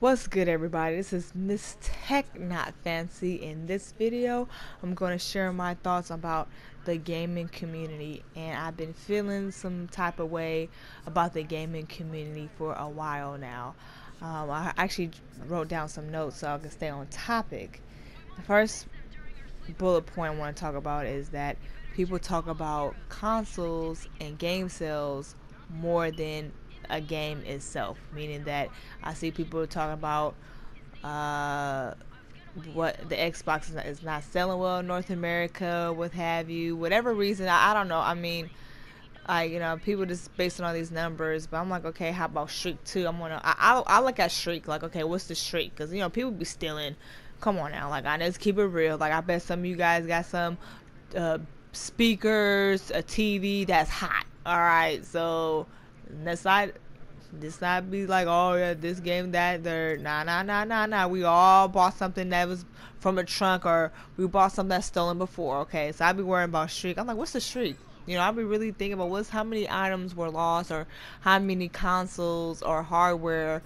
What's good, everybody? This is Miss Tech Not Fancy. In this video, I'm going to share my thoughts about the gaming community, and I've been feeling some type of way about the gaming community for a while now. I actually wrote down some notes so I can stay on topic. The first bullet point I want to talk about is that people talk about consoles and game sales more than a game itself, meaning that I see people talking about what the Xbox is not selling well in North America, what have you, whatever reason. I don't know. I mean, people just based on all these numbers, but I'm like, okay, how about Shriek 2? I look at Shriek like, okay, what's the Shriek? Because people be stealing. Come on now, like, I just keep it real. Like, I bet some of you guys got some speakers, a TV that's hot. All right, so let's not be like, oh yeah, this game, that, there. Nah. We all bought something that was from a trunk, or we bought something that's stolen before. Okay, so I be worrying about Shriek. I'm like, what's the Shriek? I be really thinking about how many items were lost, or how many consoles or hardware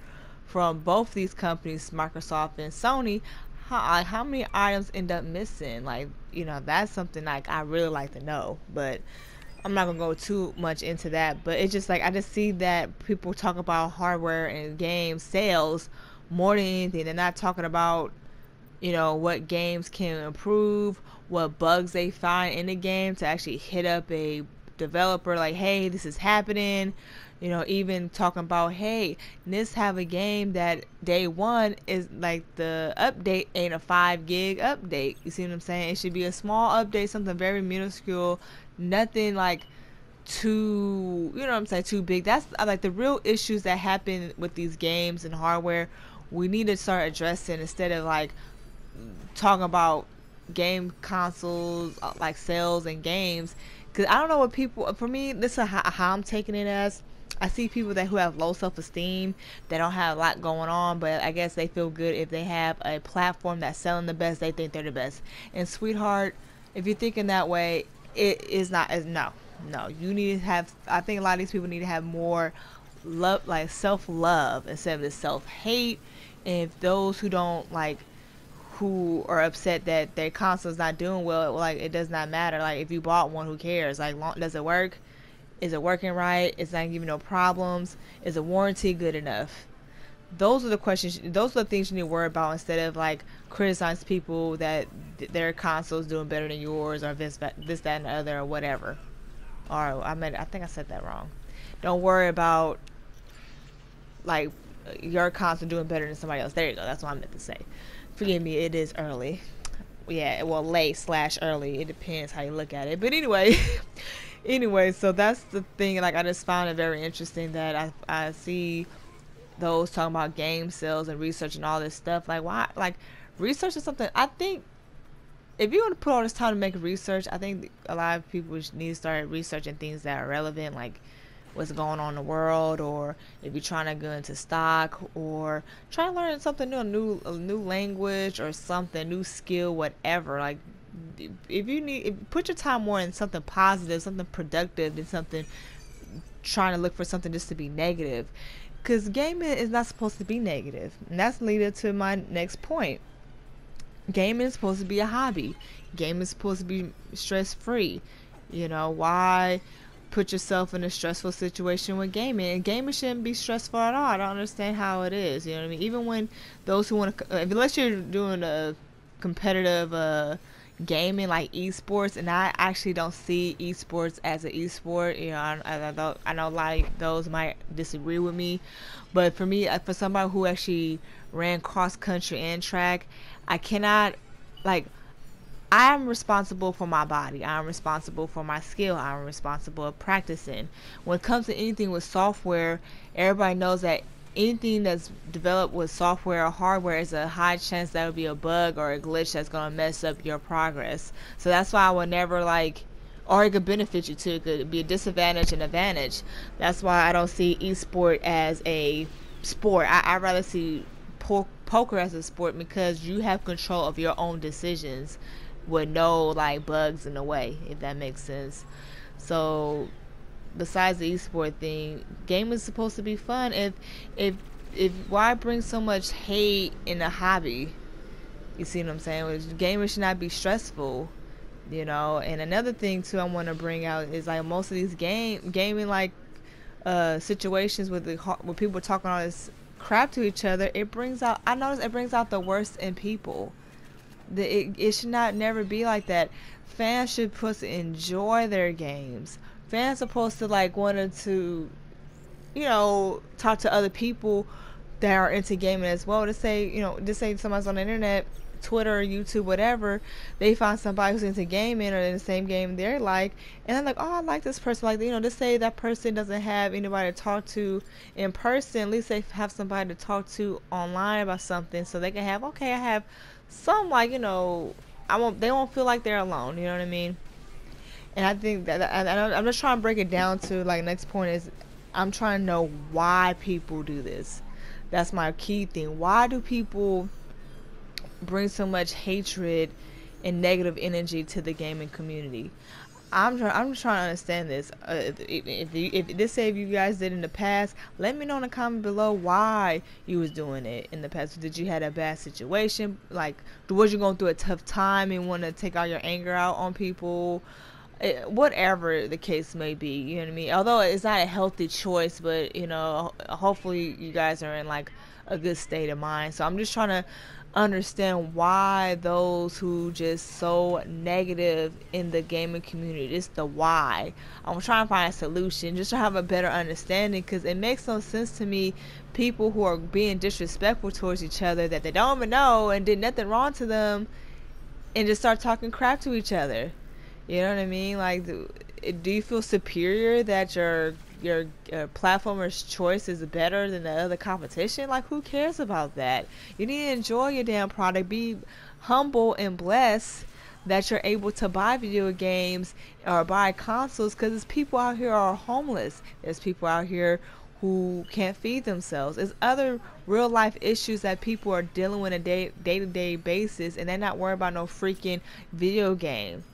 from both these companies, Microsoft and Sony. How many items end up missing? Like, that's something like I really like to know, but I'm not gonna go too much into that. But it's just like I just see that people talk about hardware and game sales more than anything. They're not talking about what games can improve, what bugs they find in the game to actually hit up a developer like, hey, this is happening. Even talking about, hey, let's have a game that day one is like the update ain't a 5 gig update. You see what I'm saying? It should be a small update, something very minuscule, nothing like too, too big. That's like the real issues that happen with these games and hardware. We need to start addressing instead of like talking about game consoles, like sales and games. Because I don't know what people, for me, this is how I'm taking it as. I see people who have low self-esteem, that don't have a lot going on, but I guess they feel good if they have a platform that's selling the best. They think they're the best. And sweetheart, if you're thinking that way, it is not. No. You need to have. I think a lot of these people need to have more love, like self-love, instead of the self-hate. And if those who don't like, who are upset that their console's not doing well, like, it does not matter. Like, if you bought one, who cares? Like, does it work? Is it working right? It's not giving no problems. Is the warranty good enough? Those are the questions. Those are the things you need to worry about, instead of like criticize people that their console's doing better than yours, or this, that, and the other, or whatever. Or I think I said that wrong. Don't worry about like your console doing better than somebody else. There you go. That's what I meant to say. Forgive me. It is early. Yeah, well, late/early. It depends how you look at it. But anyway, so that's the thing. Like, I just found it very interesting that I see those talking about game sales and research and all this stuff. Like, why? Like, research is something. I think if you want to put all this time to make research, I think a lot of people need to start researching things that are relevant, like what's going on in the world, or if you're trying to go into stock, or try to learn something new, a new language or something, new skill, whatever. Like, put your time more in something positive, something productive, than something trying to look for something just to be negative. Because gaming is not supposed to be negative, and that's leading to my next point. Gaming is supposed to be a hobby. Gaming is supposed to be stress-free. Why put yourself in a stressful situation with gaming? And gaming shouldn't be stressful at all. I don't understand how it is. You know what I mean? Even when those who want to, unless you're doing a competitive gaming like esports, and I actually don't see esports as an esport. I know a lot of those might disagree with me, but for me, for somebody who actually ran cross country and track, I cannot, like, I am responsible for my body. I'm responsible for my skill. I'm responsible for practicing. When it comes to anything with software, everybody knows that anything that's developed with software or hardware is a high chance that will be a bug or a glitch that's going to mess up your progress. So that's why I would never or it could benefit you too. It could be a disadvantage and advantage. That's why I don't see esport as a sport. I rather see poker as a sport, because you have control of your own decisions with no like bugs in the way, if that makes sense. So besides the esport thing, gaming is supposed to be fun. If if why bring so much hate in a hobby? You see what I'm saying? Gaming should not be stressful, you know. And another thing too, I want to bring out is like most of these gaming like situations with with people talking all this crap to each other. It brings out, I notice it brings out the worst in people. It should not never be like that. Fans should supposed to enjoy their games. Fans supposed to like wanted to, you know, talk to other people that are into gaming as well. To say, you know, just say somebody's on the internet, Twitter, YouTube, whatever, they find somebody who's into gaming or in the same game they're like, and they're like, oh, I like this person. Like, you know, just say that person doesn't have anybody to talk to in person. At least they have somebody to talk to online about something, so they can have, okay, I have some, like, you know, they won't feel like they're alone. You know what I mean? And I think that I'm just trying to break it down to like next point is I'm trying to know why people do this. That's my key thing. Why do people bring so much hatred and negative energy to the gaming community? I'm trying to understand this. If this say if you guys did in the past, let me know in the comment below why you was doing it in the past. Did you had a bad situation? Like, was you going through a tough time and want to take all your anger out on people? Whatever the case may be, you know what I mean? Although it's not a healthy choice, but you know, hopefully you guys are in like a good state of mind. So I'm just trying to understand why those who just so negative in the gaming community, just the why. I'm trying to find a solution just to have a better understanding, because it makes no sense to me, people who are being disrespectful towards each other that they don't even know and did nothing wrong to them, and just start talking crap to each other. You know what I mean? Like, do you feel superior that your platformer's choice is better than the other competition? Like, who cares about that? You need to enjoy your damn product. Be humble and blessed that you're able to buy video games or buy consoles, because there's people out here who are homeless. There's people out here who can't feed themselves. There's other real life issues that people are dealing with on a day-to-day basis, and they're not worried about no freaking video game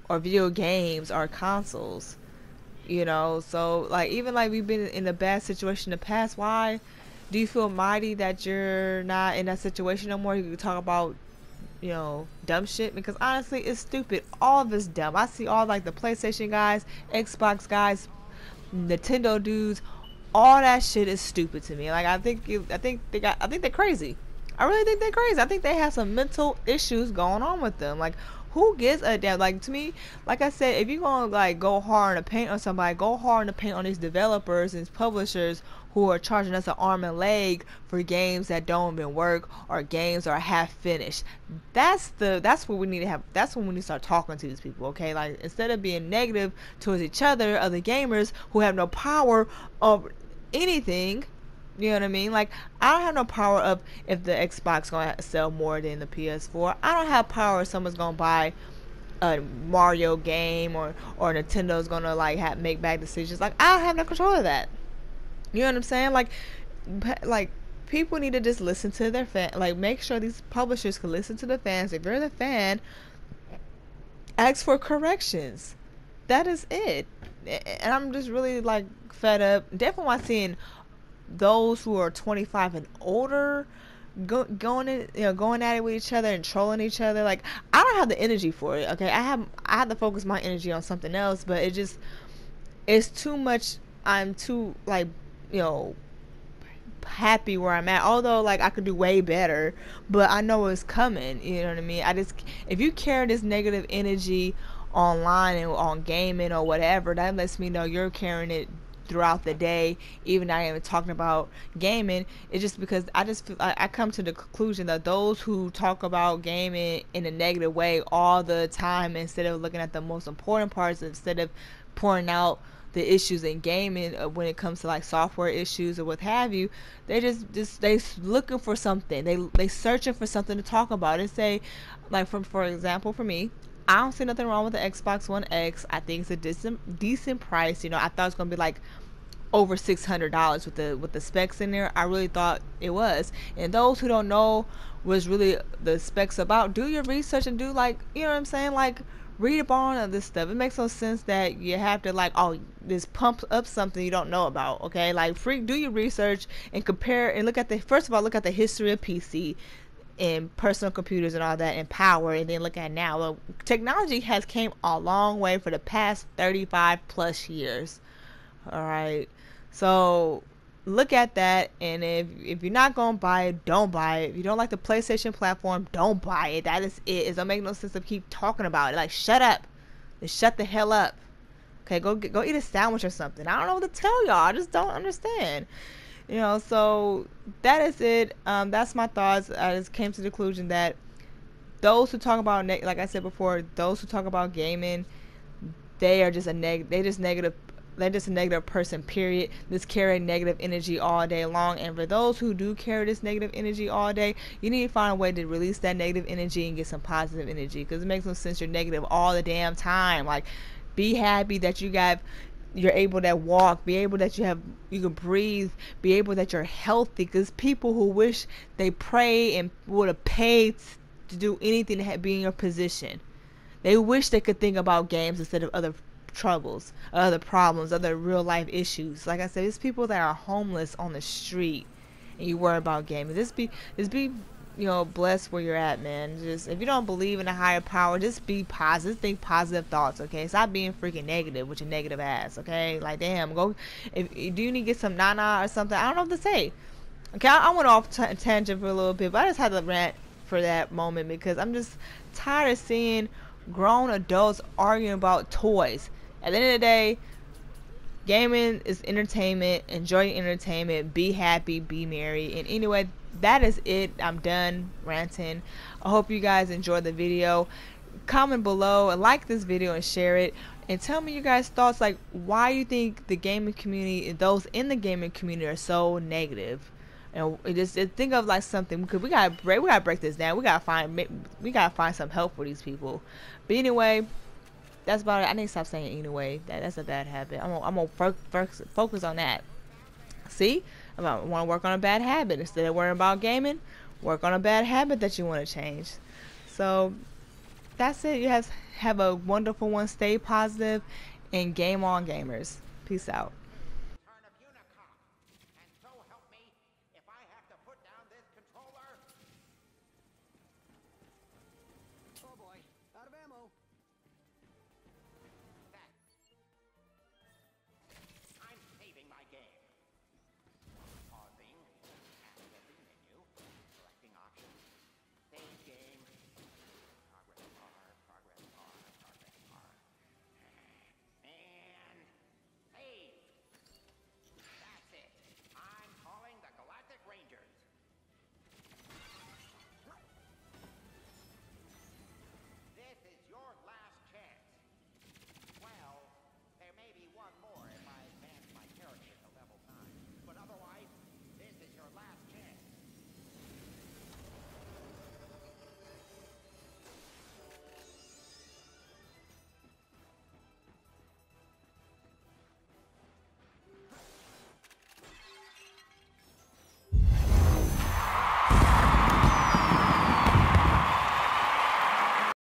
or video games or consoles, you know. So like, even like we've been in a bad situation in the past, why do you feel mighty that you're not in that situation no more? You can talk about, you know, dumb shit, because honestly it's stupid. All of it's dumb. I see all like the PlayStation guys, Xbox guys, Nintendo dudes, all that shit is stupid to me. Like, I think they're crazy. I really think they're crazy. I think they have some mental issues going on with them. Like, who gives a damn? Like, to me, like I said, if you're gonna like go hard in the paint on somebody, go hard in the paint on these developers and publishers who are charging us an arm and leg for games that don't even work, or games are half finished. That's what we need to have. That's when we need to start talking to these people. Okay, like, instead of being negative towards each other, other gamers who have no power of anything. You know what I mean? Like, I don't have no power of if the Xbox gonna sell more than the PS4. I don't have power if someone's gonna buy a Mario game, or Nintendo's gonna like make bad decisions. Like, I don't have no control of that. You know what I'm saying? Like people need to just listen to their fan. Like, make sure these publishers can listen to the fans. If you're the fan, ask for corrections. That is it. And I'm just really like fed up. Definitely want seeing those who are 25 and older going at it with each other and trolling each other. Like, I don't have the energy for it. Okay, I have to focus my energy on something else, but it's too much. I'm too, like, you know, happy where I'm at, although like I could do way better, but I know it's coming. You know what I mean? If you carry this negative energy online and on gaming or whatever, that lets me know you're carrying it throughout the day, even not even talking about gaming. It's just because I come to the conclusion that those who talk about gaming in a negative way all the time, instead of looking at the most important parts, instead of pouring out the issues in gaming, when it comes to like software issues or what have you, they they looking for something. They searching for something to talk about. And say, like, for example, for me, I don't see nothing wrong with the Xbox One X. I think it's a decent price. You know, I thought it was gonna be like over $600 with the specs in there. I really thought it was. And those who don't know what's really the specs about, do your research and do, like, you know what I'm saying, like, read up on this stuff. It makes no sense that you have to like, oh, this pump up something you don't know about. Okay, like do your research and compare and look at the, first of all, look at the history of PC and personal computers and all that and power, and then look at now. Well, technology has came a long way for the past 35 plus years. All right, so look at that, and if you're not gonna buy it, don't buy it. If you don't like the PlayStation platform, don't buy it. That is it. It don't make no sense to keep talking about it. Like, shut up. Just shut the hell up. Okay, go eat a sandwich or something. I don't know what to tell y'all. I just don't understand. You know, so that is it. That's my thoughts. I just came to the conclusion that those who talk about, like I said before, those who talk about gaming, they are just negative. They're just a negative person, period. Just carry negative energy all day long. And for those who do carry this negative energy all day, you need to find a way to release that negative energy and get some positive energy, because it makes no sense you're negative all the damn time. Like, be happy that you're able to walk, be able that you can breathe, be able that you're healthy. Because people who wish they pray and would have paid to do anything to be in your position, they wish they could think about games instead of other troubles, other problems, other real life issues. Like I said, it's people that are homeless on the street, and you worry about gaming. Just be blessed where you're at, man. Just, if you don't believe in a higher power, just be positive. Think positive thoughts, okay? Stop being freaking negative with your negative ass, okay? Like, damn, go. If do you need to get some nana or something? I don't know what to say. Okay, I went off tangent for a little bit, but I just had to rant for that moment because I'm just tired of seeing grown adults arguing about toys. At the end of the day, gaming is entertainment. Enjoy your entertainment. Be happy. Be merry. And anyway, that is it. I'm done ranting. I hope you guys enjoyed the video. Comment below and like this video and share it. And tell me your guys' thoughts, like why you think the gaming community, those in the gaming community, are so negative. And just think of like something, because we gotta break this down. We gotta find some help for these people. But anyway, that's about it. I need to stop saying anyway. That's a bad habit. I'm gonna focus on that. See, I want to work on a bad habit instead of worrying about gaming. Work on a bad habit that you want to change. So that's it. You have a wonderful one. Stay positive and game on, gamers. Peace out.